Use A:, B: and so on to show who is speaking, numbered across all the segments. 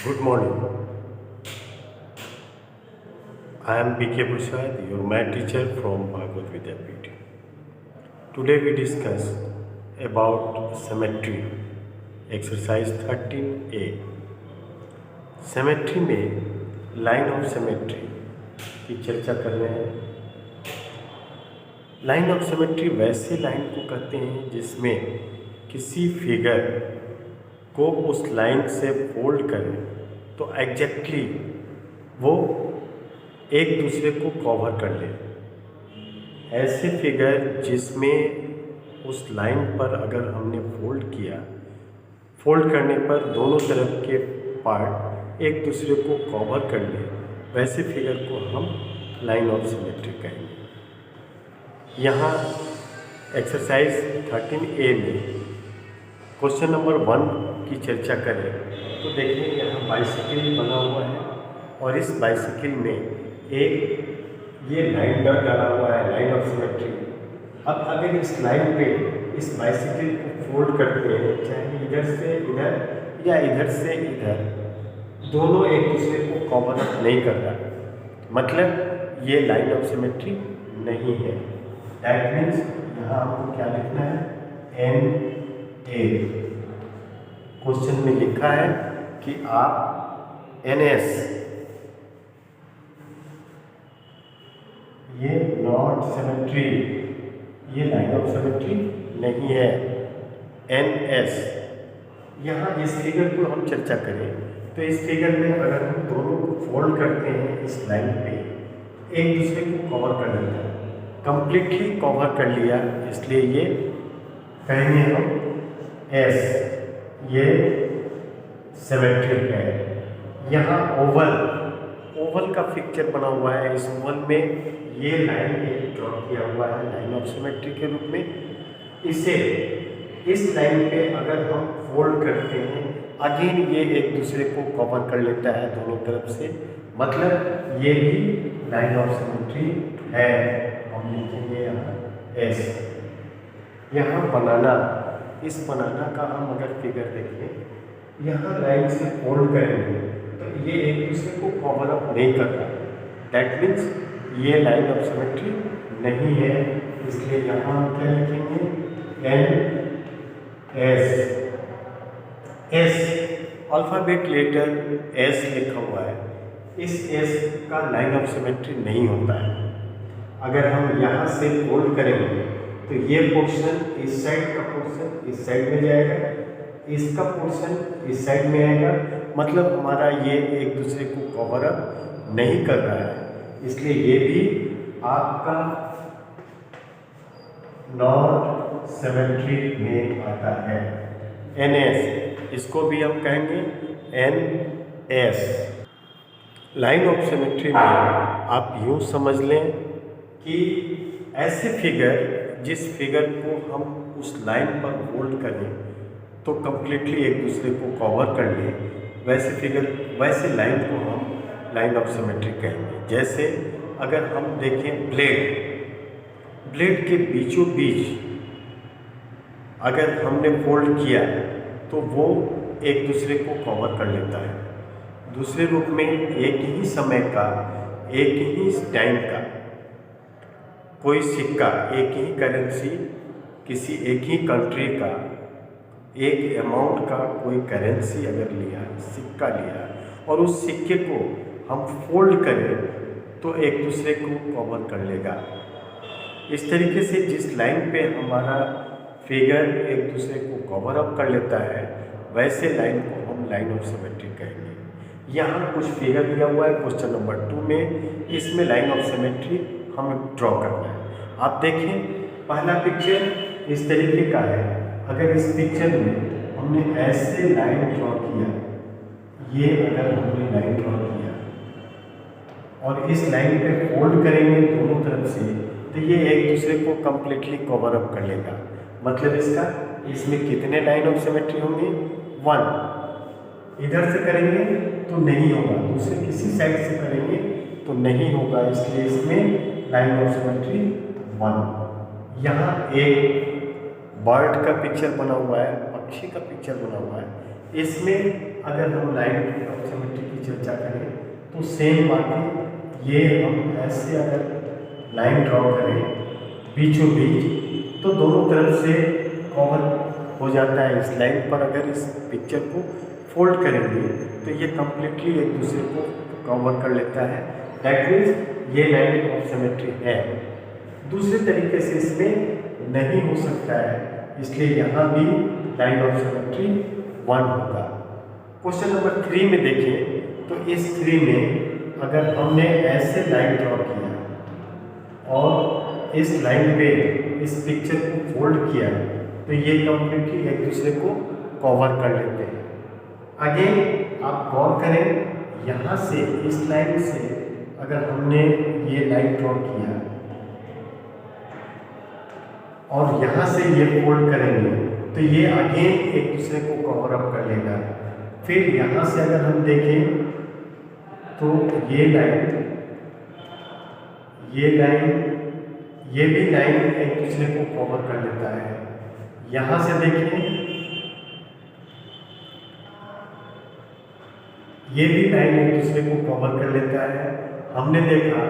A: Good morning. I am PK Prasad, your math teacher from Bhagavad Vidyapeeth. Today we discuss about symmetry, exercise 13A. Symmetry में line of symmetry की चर्चा कर रहे हैं। Line of symmetry वैसे line को कहते हैं जिसमें किसी फिगर को उस लाइन से फोल्ड करें तो एग्जैक्टली वो एक दूसरे को कवर कर ले। ऐसे फिगर जिसमें उस लाइन पर अगर हमने फोल्ड किया, फोल्ड करने पर दोनों तरफ के पार्ट एक दूसरे को कवर कर ले, वैसे फिगर को हम लाइन ऑफ सिमेट्री कहेंगे। यहाँ एक्सरसाइज 13A में क्वेश्चन नंबर 1 की चर्चा करें तो देखिए यहाँ बाइसिकल बना हुआ है और इस बाइसिकल में एक ये लाइन डाला हुआ है, लाइन ऑफ सिमेट्री। अब अगर इस लाइन पे इस बाइसिकल को फोल्ड करते हैं, चाहे इधर से इधर या इधर से इधर, दोनों एक दूसरे को कवर अप नहीं कर रहा, मतलब ये लाइन ऑफ सिमेट्री नहीं है। दैट मीन्स यहाँ आपको क्या लिखना है, NA। क्वेश्चन में लिखा है कि आप NS, ये नॉट सिमेट्री, ये लाइन ऑफ सिमेट्री नहीं है, NS। यहाँ इस फिगर को हम चर्चा करें तो इस फिगर में अगर हम दोनों को फोल्ड करते हैं इस लाइन पे, एक दूसरे को कवर कर लेता है, कंप्लीटली कवर कर लिया, इसलिए ये कहेंगे हम S, ये सिमेट्रिक है। यहाँ ओवल का पिक्चर बना हुआ है, इस ओवल में ये लाइन ड्रॉ किया हुआ है लाइन ऑफ सिमेट्री के रूप में। इसे इस लाइन पे अगर हम फोल्ड करते हैं, अगेन ये एक दूसरे को कवर कर लेता है दोनों तरफ से, मतलब ये भी लाइन ऑफ सिमेट्री है। हम लिखेंगे यहाँ S। यहाँ बनाना, इस बनाना का हम अगर फिगर देखें, यहाँ लाइन से फोल्ड करेंगे तो ये एक दूसरे को कवर अप नहीं करता, दैट मीन्स ये लाइन ऑफ सिमेट्री नहीं है, इसलिए यहाँ हम क्या लिखेंगे, NS। अल्फ़ाबेट लेटर S लिखा हुआ है, इस S का लाइन ऑफ सिमेट्री नहीं होता है। अगर हम यहाँ से फोल्ड करेंगे तो ये पोर्शन इस साइड का पोर्शन इस साइड में जाएगा, इसका पोर्शन इस साइड में आएगा, मतलब हमारा ये एक दूसरे को कवर अप नहीं कर रहा है, इसलिए ये भी आपका नॉट सिमेट्री में आता है, NS। इसको भी हम कहेंगे NS। लाइन ऑफ सिमेट्री में आप यूँ समझ लें कि ऐसे फिगर जिस फिगर को हम उस लाइन पर फोल्ड करें तो कम्प्लीटली एक दूसरे को कवर कर ले, वैसे फिगर, वैसे लाइन को हम लाइन ऑफ सिमेट्री कहेंगे। जैसे अगर हम देखें ब्लेड के बीचों बीच अगर हमने फोल्ड किया तो वो एक दूसरे को कवर कर लेता है। दूसरे रूप में एक ही समय का, एक ही टाइम का कोई सिक्का, एक ही करेंसी, किसी एक ही कंट्री का एक अमाउंट का कोई करेंसी अगर लिया, सिक्का लिया, और उस सिक्के को हम फोल्ड करें तो एक दूसरे को कवर कर लेगा। इस तरीके से जिस लाइन पे हमारा फिगर एक दूसरे को कवर अप कर लेता है, वैसे लाइन को हम लाइन ऑफ सिमेट्री कहेंगे। यहाँ कुछ फिगर दिया हुआ है क्वेश्चन नंबर 2 में, इसमें लाइन ऑफ सिमेट्री हमें ड्रॉ करना है। आप देखें पहला पिक्चर इस तरीके का है, अगर इस पिक्चर में हमने ऐसे लाइन ड्रॉ किया, ये अगर हमने लाइन ड्रॉ किया और इस लाइन पे फोल्ड करेंगे दोनों तरफ से, तो ये एक दूसरे को कम्प्लीटली कवर अप कर लेगा, मतलब इसका, इसमें कितने लाइन ऑफ सिमेट्री होंगे, 1। इधर से करेंगे तो नहीं होगा, दूसरे किसी साइड से करेंगे तो नहीं होगा, इसलिए इसमें लाइन ऑफ सिमेट्री 1। यहाँ एक बर्ड का पिक्चर बना हुआ है, पक्षी का पिक्चर बना हुआ है, इसमें अगर हम लाइन ऑफ सिमेट्री की चर्चा करें तो सेम बात है, ये हम ऐसे अगर लाइन ड्रॉ करें बीचों बीच तो दोनों तरफ से कवर हो जाता है। इस लाइन पर अगर इस पिक्चर को फोल्ड करेंगे तो ये कम्प्लीटली एक दूसरे को कवर कर लेता है। दैट मीन्स ये लाइन ऑफ सिमेट्री है। दूसरे तरीके से इसमें नहीं हो सकता है, इसलिए यहाँ भी लाइन ऑफ सिमेट्री 1 होगा। क्वेश्चन नंबर 3 में देखें तो इस 3 में अगर हमने ऐसे लाइन ड्रॉ किया और इस लाइन पे इस पिक्चर को फोल्ड किया तो ये कम्प्लीटली एक दूसरे को कवर कर लेते हैं। अगेन आप गौर करें, यहाँ से इस लाइन से अगर हमने ये लाइन ड्रॉ किया और यहाँ से ये फोल्ड करेंगे तो ये अगेन एक दूसरे को कवर अप कर लेगा। फिर यहाँ से अगर हम देखें तो ये भी लाइन एक दूसरे को कवर कर लेता है। यहाँ से देखें ये भी लाइन एक दूसरे को कवर कर लेता है। हमने देखा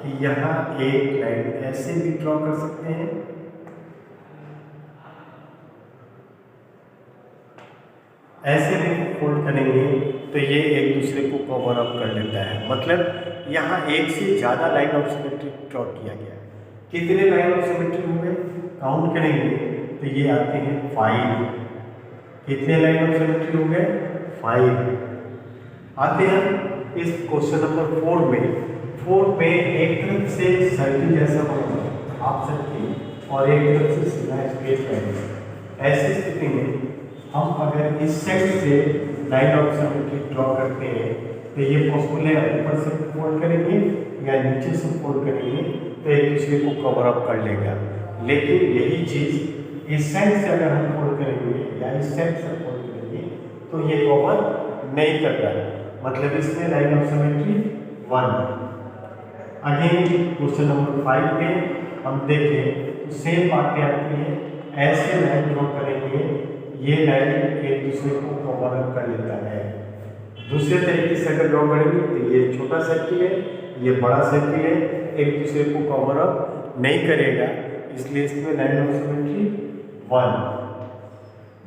A: कि यहाँ एक लाइन ऐसे भी ड्रॉ कर सकते हैं, ऐसे भी फोल्ड करेंगे तो ये एक दूसरे को कवर अप कर लेता है। मतलब यहाँ एक से ज़्यादा लाइन ऑफ सिमेट्री ड्रॉ किया गया है। कितने लाइन ऑफ सिमेट्री होंगे काउंट करेंगे तो ये आते हैं 5। कितने लाइन ऑफ सिमेट्री होंगे 5 आते हैं। इस क्वेश्चन नंबर 4 में एक तरफ से सर्किल जैसा होगा हाफ सर्किल और एक तरफ से सीधा स्ट्रेट लाइन। ऐसी स्थिति में हम अगर इस साइड से लाइन ऑफ सिमेट्री ड्रॉ करते हैं तो ये पॉसिबल है ऊपर से फोल्ड करेंगे या नीचे से फोल्ड करेंगे तो एक दूसरे को कवर अप कर लेगा। लेकिन यही चीज़ इस साइड से अगर हम फोल्ड करेंगे या इस साइड से फोल्ड करेंगे तो ये कवर नहीं करता है। मतलब इसमें line of symmetry 1। Again question number 5 में हम देखें तो सेम बातें आती हैं। ऐसे लाइन ड्रॉ करेंगे, ये लाइन एक दूसरे को कवर अप कर लेता है। दूसरे तरीके से अगर ड्रॉ करेंगे तो ये छोटा सर्किल है, ये बड़ा सर्किल है, एक दूसरे को कवर अप नहीं करेगा, इसलिए इसमें लाइन ऑफ सिमेट्री 1।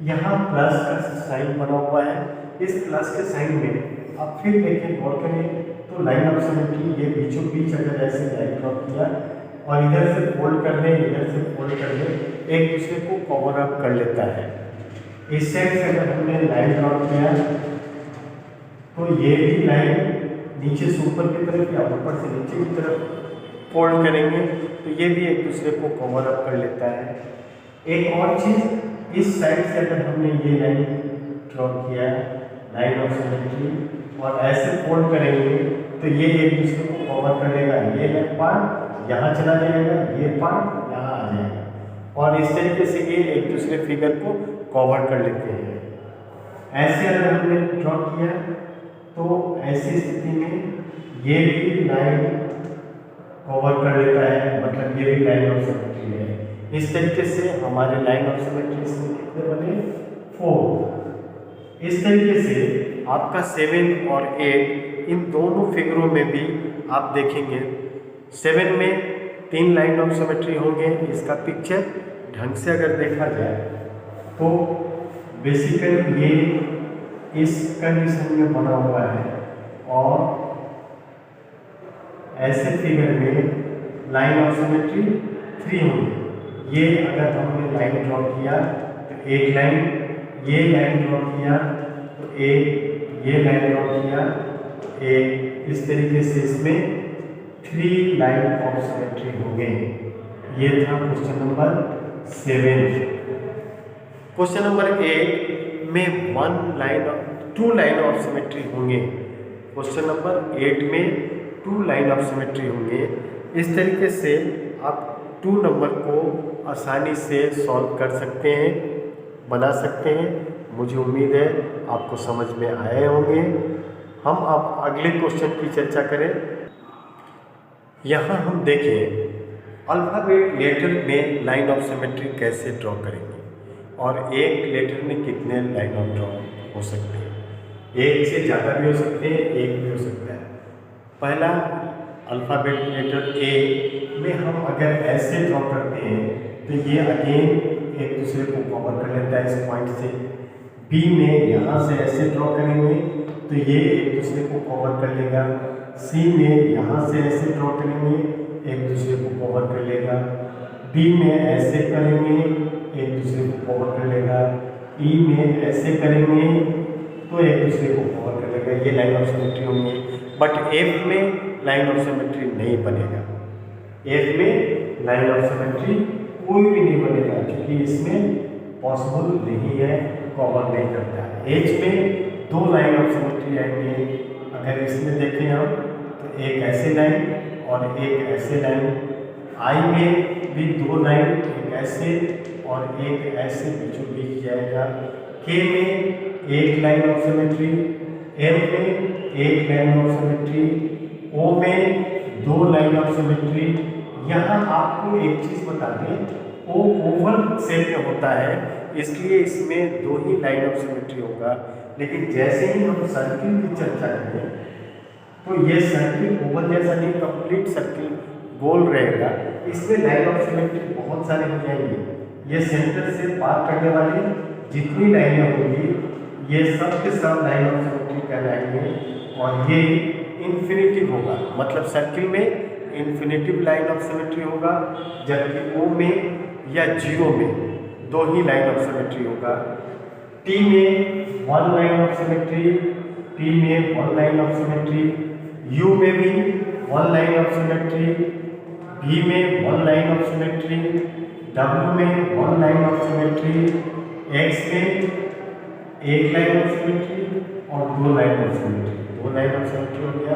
A: यहाँ प्लस का साइन बना हुआ है। इस प्लस के साइन में आप फिर देखें गौर करें तो लाइन ऑफ सिमेट्री ये बीचों बीच अगर ऐसे लाइन ड्रॉ किया और इधर से फोल्ड कर दें, इधर से फोल्ड कर दें, एक दूसरे को कवर अप कर लेता है। इस साइड से अगर हमने लाइन ड्रॉ किया तो ये भी लाइन नीचे से ऊपर की तरफ या ऊपर से नीचे की तरफ फोल्ड करेंगे तो ये भी एक दूसरे को कवर अप कर लेता है। एक और चीज़, इस साइड से अगर हमने ये लाइन ड्रॉ किया लाइन ऑफ सिमेट्री और ऐसे फोल्ड करेंगे तो ये एक दूसरे को कवर कर लेगा। ये पार्ट यहाँ चला जाएगा, ये पार्ट यहाँ आ जाएगा और इस तरीके से ये एक दूसरे फिगर को कवर कर लेते हैं। ऐसे अगर हमने ड्रॉ किया तो ऐसी स्थिति में ये भी लाइन कवर कर लेता है, मतलब ये भी लाइन ऑफ सिमेट्री है। इस तरीके से हमारे लाइन ऑफ सिमेट्री इसमें कितने बने 4। इस तरीके से आपका 7 और 8 इन दोनों फिगरों में भी आप देखेंगे 7 में 3 लाइन ऑफ सिमेट्री होंगे। इसका पिक्चर ढंग से अगर देखा जाए तो बेसिकली ये इस कंडीशन में बना हुआ है और ऐसे फिगर में लाइन ऑफ सिमेट्री 3 होंगे। ये अगर हमने लाइन ड्रॉ किया तो एक लाइन, ये लाइन ड्रॉ किया तो एक, ये लाइन ड्रॉ किया तो एक, इस तरीके से इसमें 3 लाइन ऑफ सिमेट्री होंगे। ये था क्वेश्चन नंबर 7। क्वेश्चन नंबर 8 में 2 लाइन ऑफ सिमेट्री होंगे। क्वेश्चन नंबर 8 में 2 लाइन ऑफ सिमेट्री होंगे। इस तरीके से आप 2 नंबर को आसानी से सॉल्व कर सकते हैं, बना सकते हैं। मुझे उम्मीद है आपको समझ में आए होंगे। हम अब अगले क्वेश्चन की चर्चा करें। यहाँ हम देखें अल्फ़ाबेट लेटर में लाइन ऑफ सिमेट्री कैसे ड्रॉ करेंगे और एक लेटर में कितने लाइन ऑफ ड्रॉ हो सकते हैं। एक से ज़्यादा भी हो सकते हैं, एक भी हो सकता है। पहला अल्फ़ाबेट लेटर ए में हम अगर ऐसे ड्रॉ करते हैं तो ये अगेन एक दूसरे को कवर कर लेता है इस पॉइंट से। बी में यहाँ से ऐसे ड्रॉ करेंगे तो ये एक दूसरे को कवर कर लेगा। सी में यहाँ से ऐसे ड्रॉ करेंगे, एक दूसरे को कवर कर लेगा। डी में ऐसे करेंगे, एक दूसरे को कवर कर लेगा। ई में ऐसे करेंगे तो एक दूसरे को कवर कर लेगा। ये लाइन ऑफ सिमेट्री होंगे। बट एफ में लाइन ऑफ सिमेट्री नहीं बनेगा। एफ में लाइन ऑफ सिमेट्री कोई भी नहीं बनेगा क्योंकि इसमें पॉसिबल नहीं है, कवर नहीं करता है। एच में दो लाइन ऑफ सिमेट्री आएंगे। अगर इसमें देखें हम तो एक ऐसे लाइन और एक ऐसे लाइन। आई में भी दो लाइन, एक ऐसे और एक ऐसे बीचों बीच जाएगा। के में एक लाइन ऑफ सिमेट्री, एम में एक लाइन ऑफ सिमेट्री, ओ में दो लाइन ऑफ सिमेट्री। यहाँ आपको एक चीज़ बता दें, ओ ओवल शेप में होता है इसलिए इसमें दो ही लाइन ऑफ सिमेट्री होगा। लेकिन जैसे ही हम सर्किल की चर्चा करें तो ये सर्किल ओवल जैसा नहीं, कंप्लीट सर्किल गोल रहेगा। इसमें लाइन ऑफ सिमेट्री बहुत सारे हो जाएंगे। ये सेंटर से पार करने वाली जितनी लाइनें होंगी ये सब के सब लाइन ऑफ सिमेट्री कहलाएंगे और ये इन्फिनिटिव होगा। मतलब सर्किल में इन्फिनिटिव लाइन ऑफ सिमेट्री होगा, जबकि ओ में या जीरो में दो ही लाइन ऑफ सिमेट्री होगा। टी में one line of symmetry, T में one line of symmetry, U में भी one line of symmetry, V में one line of symmetry, W में one line of symmetry, X में एक लाइन ऑफ सिमेट्री और दो लाइन ऑफ सिमेट्री। दो लाइन ऑफ सिमेट्री हो गया।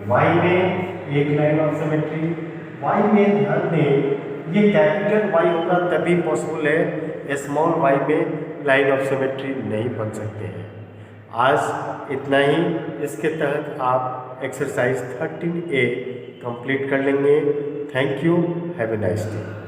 A: वाई में एक लाइन ऑफ सिमेट्री। वाई में ध्यान दें ये कैपिटल वाई होगा तभी पॉसिबल है, स्मॉल वाई में लाइन ऑफ सिमेट्री नहीं बन सकते हैं। आज इतना ही। इसके तहत आप एक्सरसाइज 13A कंप्लीट कर लेंगे। Thank you, have a nice day.